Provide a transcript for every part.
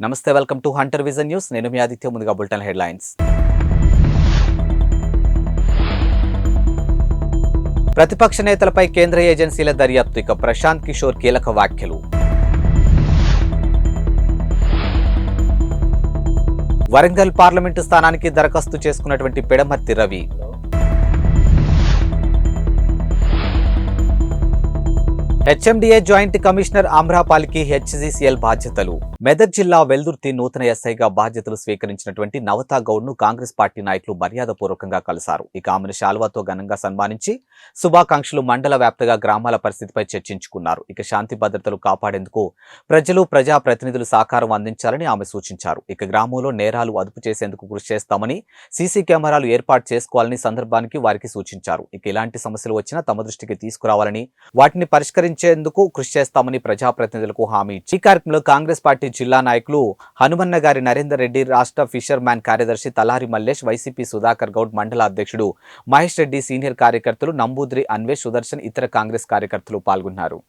నమస్తే, welcome to Hunter vision news. నేను మీ ఆదిత్య. ముందుగా బులెటిన్ హెడ్లైన్స్. ప్రతిపక్ష నేతలపై కేంద్ర ఏజెన్సీల దర్యాప్తు. ఇక ప్రశాంత్ కిషోర్ కీలక వ్యాఖ్యలు. వరంగల్ పార్లమెంటు స్థానానికి దరఖాస్తు చేసుకున్నటువంటి Pidamarthi Ravi. HMDA joint commissioner ఆమ్రపాలికి హెచ్జీసీఎల్ బాధ్యతలు. మెదక్ జిల్లా వెల్దుర్తి నూతన ఎస్ఐగా బాధ్యతలు స్వీకరించినటువంటి నవతా గౌడ్ను కాంగ్రెస్ పార్టీ నాయకులు మర్యాదపూర్వకంగా కలిశారు. ఇక ఆమెను శాల్వాతో ఘనంగా సన్మానించి శుభాకాంక్షలు, మండల వ్యాప్తంగా గ్రామాల పరిస్థితిపై చర్చించుకున్నారు. ఇక శాంతి భద్రతలు కాపాడేందుకు ప్రజలు, ప్రజాప్రతినిధులు సహకారం అందించాలని ఆమె సూచించారు. ఇక గ్రామంలో నేరాలు అదుపు చేసేందుకు కృషి చేస్తామని, సీసీ కెమెరాలు ఏర్పాటు చేసుకోవాలని సందర్భానికి వారికి సూచించారు. ఇక ఇలాంటి సమస్యలు వచ్చినా తమ దృష్టికి తీసుకురావాలని, వాటిని పరిష్కరించేందుకు కృషి చేస్తామని ప్రజాప్రతినిధులకు హామీ ఇచ్చి ఈ కార్యక్రమంలో కాంగ్రెస్ పార్టీ జిల్లా నాయకులు హనుమన్నగారి నరేందర్ రెడ్డి, రాష్ట్ర ఫిషర్ మ్యాన్ కార్యదర్శి తలారి మల్లేష్, వైసీపీ సుధాకర్ గౌడ్, మండల అధ్యక్షుడు మహేష్ రెడ్డి, సీనియర్ కార్యకర్తలు నంబూద్రి అన్వేష్, సుదర్శన్, ఇతర కాంగ్రెస్ కార్యకర్తలు పాల్గొన్నారు.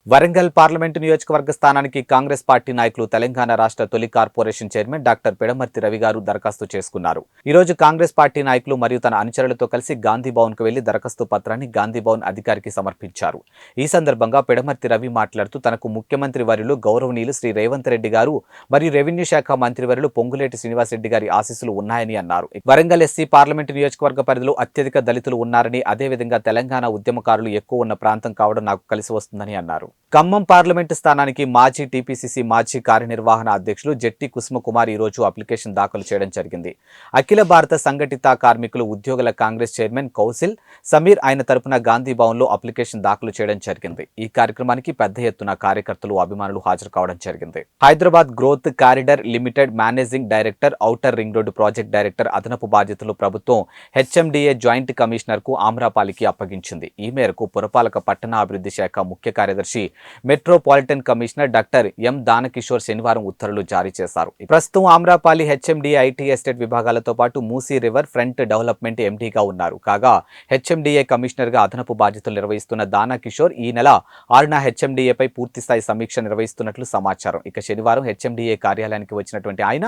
వరంగల్ పార్లమెంటు నియోజకవర్గ స్థానానికి కాంగ్రెస్ పార్టీ నాయకులు తెలంగాణ రాష్ట్ర తొలి corporation chairman doctor Pidamarthi Ravi గారు దరఖాస్తు చేసుకున్నారు. ఈ రోజు కాంగ్రెస్ పార్టీ నాయకులు మరియు తన అనుచరులతో కలిసి గాంధీ భవన్ కు వెళ్లి దరఖాస్తు పత్రాన్ని గాంధీ భవన్ అధికారికి సమర్పించారు. ఈ సందర్భంగా పిడమర్తి రవి మాట్లాడుతూ తనకు ముఖ్యమంత్రి వర్యులు గౌరవనీయులు శ్రీ రేవంత్ రెడ్డి గారు మరియు రెవెన్యూ శాఖ మంత్రివర్యులు పొంగులేటి శ్రీనివాసరెడ్డి గారి ఆశీస్సులు ఉన్నాయని అన్నారు. వరంగల్ ఎస్సీ పార్లమెంటు నియోజకవర్గ పరిధిలో అత్యధిక దళితులు ఉన్నారని, అదేవిధంగా తెలంగాణ ఉద్యమకారులు ఎక్కువ ఉన్న ప్రాంతం కావడం నాకు కలిసి వస్తుందని అన్నారు. ఖమ్మం పార్లమెంటు స్థానానికి మాజీ టీపీసీసీ మాజీ కార్యనిర్వహణ అధ్యక్షులు జెట్టి కుసుమకుమార్ ఈ రోజు అప్లికేషన్ దాఖలు చేయడం జరిగింది. అఖిల భారత సంఘటిత కార్మికులు ఉద్యోగుల కాంగ్రెస్ చైర్మన్ కౌశల్ సమీర్ ఆయన తరపున గాంధీ భవన్ లో అప్లికేషన్ దాఖలు చేయడం జరిగింది. ఈ కార్యక్రమానికి పెద్ద ఎత్తున కార్యకర్తలు, అభిమానులు హాజరు కావడం జరిగింది. Hyderabad growth corridor limited managing director, outer ring road project director అదనపు బాధ్యతలు ప్రభుత్వం హెచ్ఎండిఏ జాయింట్ కమిషనర్ కు ఆమ్రపాలికి అప్పగించింది. ఈ మేరకు పురపాలక పట్టణాభివృద్ధి శాఖ ముఖ్య కార్యదర్శి, metropolitan commissioner doctor M Danakishore శనివారం ఉత్తర్వులు జారీ చేశారు. ప్రస్తుతం ఆమ్రపాలి హెచ్ఎండిఏ ఐటీ ఎస్టేట్ విభాగాలతో పాటు మూసీ రివర్ ఫ్రంట్ డెవలప్మెంట్ ఎండీగా ఉన్నారు. కాగా హెచ్ఎండిఏ కమిషనర్ గా అదనపు బాధ్యతలు నిర్వహిస్తున్న దానకిషోర్ ఈ నెల 6న హెచ్ఎండిఏపై పూర్తిస్థాయి సమీక్ష నిర్వహిస్తున్నట్లు సమాచారం. ఇక శనివారం హెచ్ఎండిఏ కార్యాలయానికి వచ్చినటువంటి ఆయన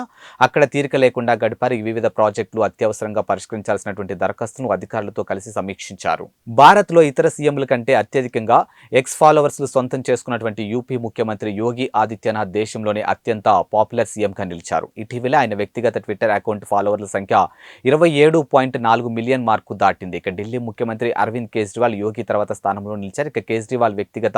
అక్కడ తీరిక లేకుండా గడిపారు. వివిధ ప్రాజెక్టులు, అత్యవసరంగా పరిష్కరించాల్సినటువంటి దరఖాస్తులను అధికారులతో కలిసి సమీక్షించారు. భారత్ లో ఇతర సీఎంల కంటే అత్యధికంగా ఎక్స్ ఫాలోవర్స్ సొంతం చేసుకున్నటువంటి యూపీ ముఖ్యమంత్రి యోగి ఆదిత్యనాథ్ దేశంలోనే అత్యంత పాపులర్ సీఎంగా నిలిచారు. ఇటీవల ఆయన వ్యక్తిగత ట్విట్టర్ అకౌంట్ ఫాలోవర్ల సంఖ్య 27.4 మిలియన్ మార్కు దాటింది. ఇక ఢిల్లీ ముఖ్యమంత్రి అరవింద్ కేజ్రీవాల్ యోగి తర్వాత స్థానంలో నిలిచారు. ఇక కేజ్రీవాల్ వ్యక్తిగత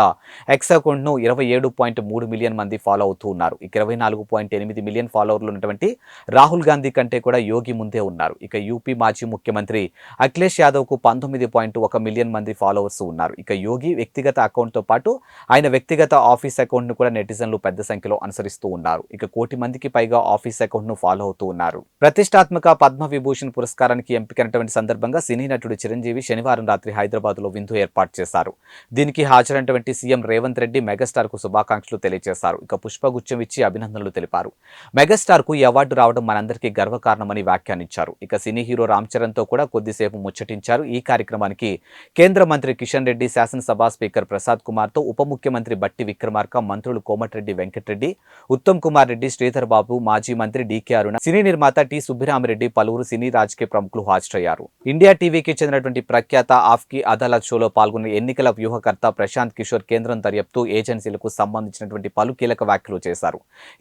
ఎక్స్ అకౌంట్ ను 27.3 మిలియన్ మంది ఫాలో అవుతూ ఉన్నారు. ఇక 24.8 మిలియన్ ఫాలోవర్లు ఉన్నటువంటి రాహుల్ గాంధీ కంటే కూడా యోగి ముందే ఉన్నారు. ఇక యూపీ మాజీ ముఖ్యమంత్రి అఖిలేష్ యాదవ్ కు 19.1 మిలియన్ మంది ఫాలోవర్స్ ఉన్నారు. ఇక యోగి వ్యక్తిగత అకౌంట్ తో పాటు ఆయన వ్యక్తిగత ఆఫీస్ అకౌంట్ ను కూడా నెటిజన్లు పెద్ద సంఖ్యలో అనుసరిస్తూ ఉన్నారు. ఇక 1 కోటి మందికి పైగా ఆఫీస్ అకౌంట్ ను ఫాలో అవుతూ ఉన్నారు. ప్రతిష్టాత్మక పద్మ విభూషణ్ పురస్కారానికి ఎంపికైనటువంటి సందర్భంగా సినీ నటుడు చిరంజీవి శనివారం రాత్రి హైదరాబాద్ లో విందు ఏర్పాటు చేశారు. దీనికి హాజరైనటువంటి సీఎం రేవంత్ రెడ్డి మెగాస్టార్ కు శుభాకాంక్షలు తెలియజేశారు. ఇక పుష్పగుచ్చం ఇచ్చి అభినందనలు తెలిపారు. మెగాస్టార్ కు ఈ అవార్డు రావడం మనందరికీ గర్వకారణమని వ్యాఖ్యానించారు. ఇక సినీ హీరో రామ్ చరణ్ తో కూడా కొద్దిసేపు ముచ్చటించారు. ఈ కార్యక్రమానికి కేంద్ర మంత్రి కిషన్ రెడ్డి, శాసనసభ స్పీకర్ ప్రసాద్ కుమార్ తో ఉప ముఖ్యమంత్రి బట్టి విక్రమార్క, మంత్రులు కోమటిరెడ్డి వెంకటరెడ్డి, ఉత్తమ్ కుమార్ రెడ్డి, శ్రీధర్ బాబు, మాజీ మంత్రి డీకే అరుణ, సినీ నిర్మాత టి సుబ్బిరామిరెడ్డి, పలువురు సినీ రాజకీయ ప్రముఖులు హాజరయ్యారు. ఇండియా టీవీకి చెందినటువంటి ప్రఖ్యాత ఆఫ్కి అదాలత్ షోలో పాల్గొన్న ఎన్నికల వ్యూహకర్త ప్రశాంత్ కిషోర్ కేంద్రం దర్యాప్తు ఏజెన్సీలకు సంబంధించినటువంటి పలు కీలక వ్యాఖ్యలు చేశారు.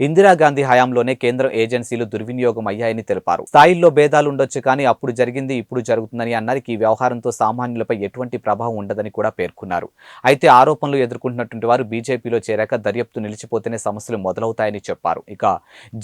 ఇందిరాగాంధీ హయాంలోనే కేంద్రం ఏజెన్సీలు దుర్వినియోగం అయ్యాయని తెలిపారు. స్థాయిల్లో భేదాలు ఉండొచ్చు, కానీ అప్పుడు జరిగింది ఇప్పుడు జరుగుతుందని అన్నారు. ఈ వ్యవహారంతో సామాన్యులపై ఎటువంటి ప్రభావం ఉండదని కూడా పేర్కొన్నారు. అయితే ఆరోపణలు ఎదుర్కొంటున్నటువంటి వారు బీజేపీలో చేరాక దర్యాప్తు నిలిచిపోతేనే సమస్యలు మొదలవుతాయని చెప్పారు. ఇక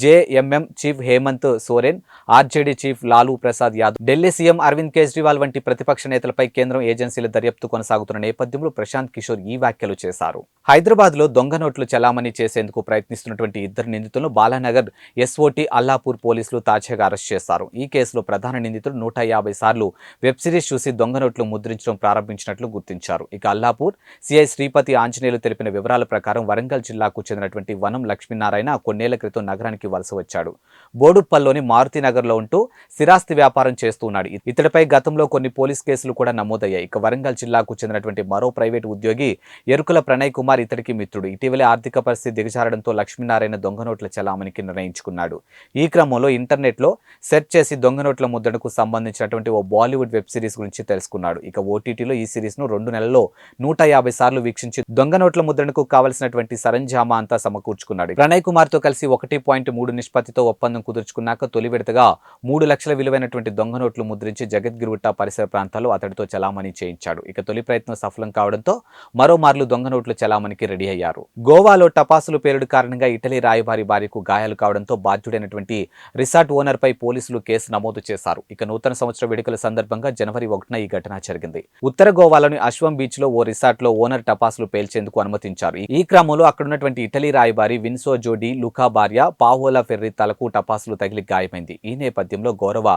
JMM chief Hemant Soren, RJD chief Lalu Prasad Yadav, Delhi CM Arvind Kejriwal వంటి ప్రతిపక్ష నేతలపై కేంద్రం ఏజెన్సీల దర్యాప్తు కొనసాగుతున్న నేపథ్యంలో ప్రశాంత్ కిషోర్ ఈ వ్యాఖ్యలు చేశారు. హైదరాబాద్లో దొంగ నోట్లు చలామణి చేసేందుకు ప్రయత్నిస్తున్నటువంటి ఇద్దరు నిందితులను బాలానగర్ ఎస్ఓటీ అల్లాపూర్ పోలీసులు తాజాగా అరెస్ట్ చేశారు. ఈ కేసులో ప్రధాన నిందితుడు 150 సార్లు వెబ్ సిరీస్ చూసి దొంగ నోట్లు ముద్రించడం ప్రారంభించినట్లు గుర్తించారు. ఇక అల్లాపూర్ సిఐ శ్రీపతి ఆంజనేయులు తెలిపిన వివరాల ప్రకారం వరంగల్ జిల్లాకు చెందినటువంటి వనం లక్ష్మీనారాయణ కొన్నేళ్ల క్రితం నగరానికి వలస వచ్చాడు. బోడుప్పల్లోని మారుతినగర్లో ఉంటూ స్థిరాస్తి వ్యాపారం చేస్తూ ఉన్నాడు. ఇతడిపై గతంలో కొన్ని పోలీస్ కేసులు కూడా నమోదయ్యాయి. ఇక వరంగల్ జిల్లాకు చెందినటువంటి మరో ప్రైవేటు ఉద్యోగి ఎరుకుల ప్రణయ్ కుమార్ ఇతడికి మిత్రుడు. ఇటీవలే ఆర్థిక పరిస్థితి దిగజారడంతో లక్ష్మీనారాయణ దొంగ నోట్ల చలామణికి నిర్ణయించుకున్నాడు. ఈ క్రమంలో ఇంటర్నెట్లో సెర్చ్ చేసి దొంగ నోట్ల ముద్రణకు సంబంధించినటువంటి ఓ బాలీవుడ్ వెబ్ సిరీస్ గురించి తెలుసుకున్నాడు. ఇక ఓటీటీలో ఈ సిరీస్ ను 2 నెలల్లో 150 సార్లు వీక్షించి దొంగ నోట్ల ముద్రణకు కావలసినటువంటి సరంజామా అంతా సమకూర్చుకున్నాడు. ప్రణయ్ కుమార్ తో కలిసి 1.3 నిష్పత్తితో ఒప్పందం కుదుర్చుకున్నాక తొలి విడతగా 3 లక్షల విలువైనటువంటి దొంగ నోట్లు ముద్రించి జగద్గిరిగుట్ట పరిసర ప్రాంతాల్లో అతడితో చలామణి చేయించాడు. ఇక తొలి ప్రయత్నం సఫలం కావడంతో మరోమార్లు దొంగ నోట్లు చలామణికి రెడీ అయ్యారు. గోవాలో టపాసులు పేలుడు కారణంగా ఇటలీ రాయబారి భార్యకు గాయాలు కావడంతో బాధ్యుడైనటువంటి రిసార్ట్ ఓనర్ పై పోలీసులు కేసు నమోదు చేశారు. ఇక నూతన సంవత్సర వేడుకల సందర్భంగా జనవరి 1న ఈ ఘటన జరిగింది. ఉత్తర గోవాలోని అశ్వం బీచ్ లో ఓ రిసార్ట్ లో ఓనర్ టపాసులు పేల్చేందుకు అనుమతించారు. ఈ క్రమంలో అక్కడున్నటువంటి ఇటలీ రాయబారి విన్సో జోడి లుకా భార్య పావోలా ఫెర్రి తలకు టపాసులు తగిలి గాయమైంది. ఈ నేపథ్యంలో గౌరవ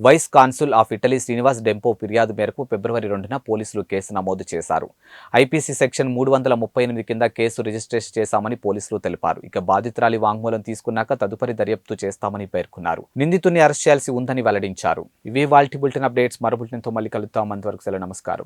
vice consul of Italy Srinivas Dempo ఫిర్యాదు మేరకు ఫిబ్రవరి 2న పోలీసులు కేసు నమోదు చేశారు. ఐపీసీ సెక్షన్ 338 కింద కేసు రిజిస్టర్ చేశామని పోలీసులు తెలిపారు. ఇక బాధితురాలి వాంగ్మూలం తీసుకున్నాక తదుపరి దర్యాప్తు చేస్తామని పేర్కొన్నారు. నిందితుడిని అరెస్ట్ చేయాల్సి ఉందని వెల్లడించారు. ఇవే వాల్టి బులెటిన్ అప్డేట్స్. మరో బులెటిన్తో మళ్ళీ కలుద్దాం. అంతవరకు సెలవు. నమస్కారం.